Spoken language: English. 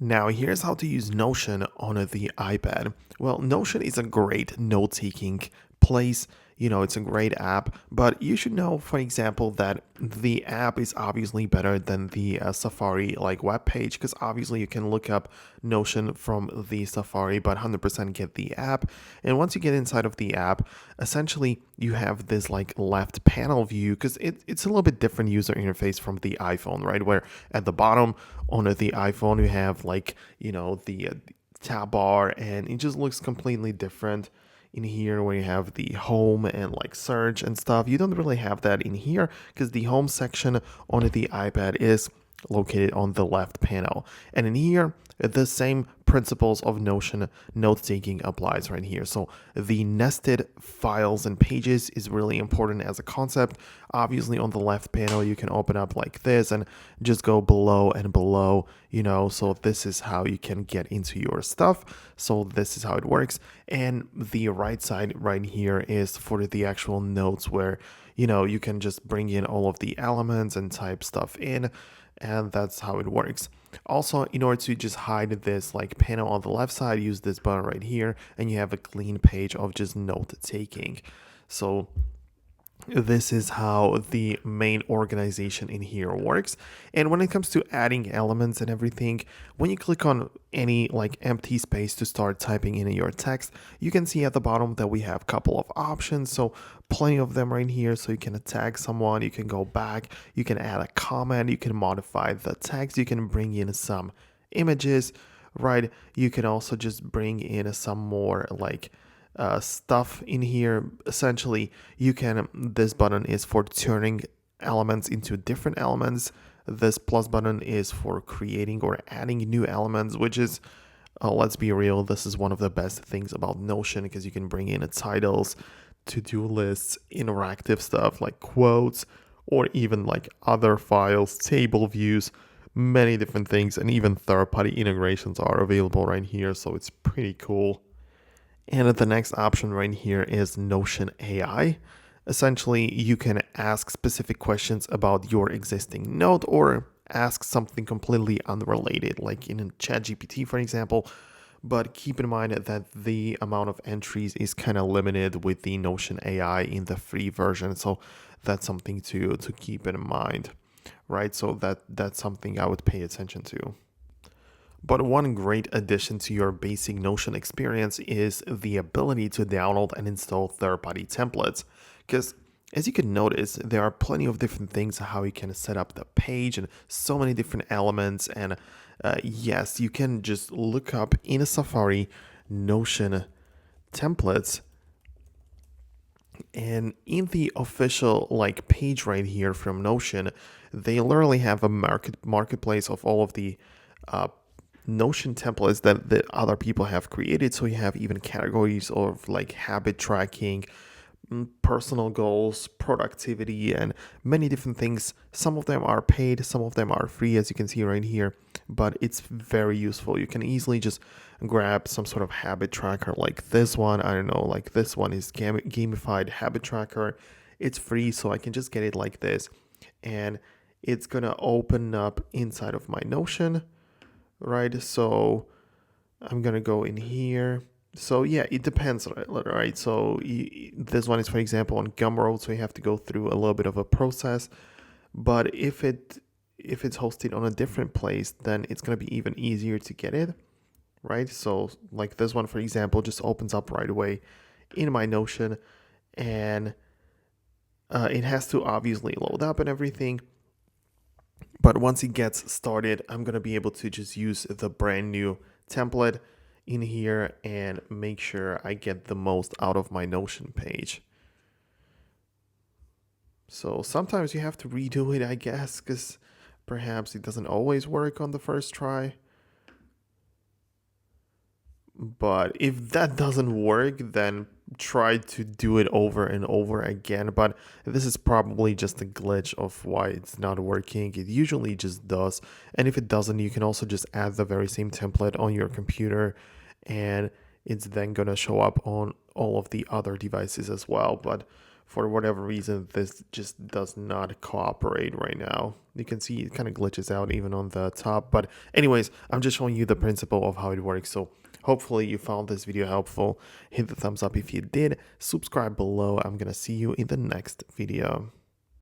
Now, here's how to use Notion on the iPad. Well, Notion is a great note taking place. It's a great app, but you should know, for example, that the app is obviously better than the Safari web page because obviously you can look up Notion from the Safari, but 100% get the app. And once you get inside of the app, essentially you have this left panel view because it's a little bit different user interface from the iPhone, right? Where at the bottom on the iPhone you have the tab bar, and it just looks completely different in here where you have the home and search and stuff. You don't really have that in here because the home section on the iPad is located on the left panel. And in here, the same principles of Notion note taking applies right here. So the nested files and pages is really important as a concept. Obviously on the left panel, you can open up like this and just go below and below, so this is how you can get into your stuff. So this is how it works. And the right side right here is for the actual notes where, you can just bring in all of the elements and type stuff in, and that's how it works. Also, in order to just hide this panel on the left side, use this button right here and you have a clean page of just note taking. So this is how the main organization in here works. And when it comes to adding elements and everything, when you click on any empty space to start typing in your text, you can see at the bottom that we have a couple of options. So plenty of them right here. So you can tag someone, you can go back, you can add a comment, you can modify the text, you can bring in some images, right? You can also just bring in some more stuff in here. Essentially, this button is for turning elements into different elements. This plus button is for creating or adding new elements, which is, let's be real, this is one of the best things about Notion because you can bring in titles, to-do lists, interactive stuff like quotes, or even other files, table views, many different things, and even third-party integrations are available right here, so it's pretty cool. And the next option right here is Notion AI. Essentially, you can ask specific questions about your existing note or ask something completely unrelated, like in ChatGPT, for example. But keep in mind that the amount of entries is kind of limited with the Notion AI in the free version. So that's something to keep in mind, right? So that's something I would pay attention to. But one great addition to your basic Notion experience is the ability to download and install third-party templates. Because as you can notice, there are plenty of different things how you can set up the page and so many different elements. And yes, you can just look up in a Safari Notion templates. And in the official page right here from Notion, they literally have a marketplace of all of the Notion templates that the other people have created. So you have even categories of habit tracking, personal goals, productivity, and many different things. Some of them are paid, some of them are free, as you can see right here, but it's very useful. You can easily just grab some sort of habit tracker like this one. I don't know, this one is gamified habit tracker. It's free, so I can just get it like this, and it's gonna open up inside of my Notion, right? So I'm gonna go in here. So yeah, it depends, right? So this one is, for example, on Gumroad, so you have to go through a little bit of a process. But if it's hosted on a different place, then it's gonna be even easier to get it, right? So this one, for example, just opens up right away in my Notion, and it has to obviously load up and everything. But once it gets started, I'm going to be able to just use the brand new template in here and make sure I get the most out of my Notion page. So sometimes you have to redo it, I guess, because perhaps it doesn't always work on the first try. But if that doesn't work, then try to do it over and over again. But this is probably just a glitch of why it's not working. It usually just does. And if it doesn't, you can also just add the very same template on your computer, and it's then going to show up on all of the other devices as well. But for whatever reason, this just does not cooperate right now. You can see it kind of glitches out even on the top. But anyways, I'm just showing you the principle of how it works. So hopefully you found this video helpful. Hit the thumbs up if you did. Subscribe below. I'm gonna see you in the next video.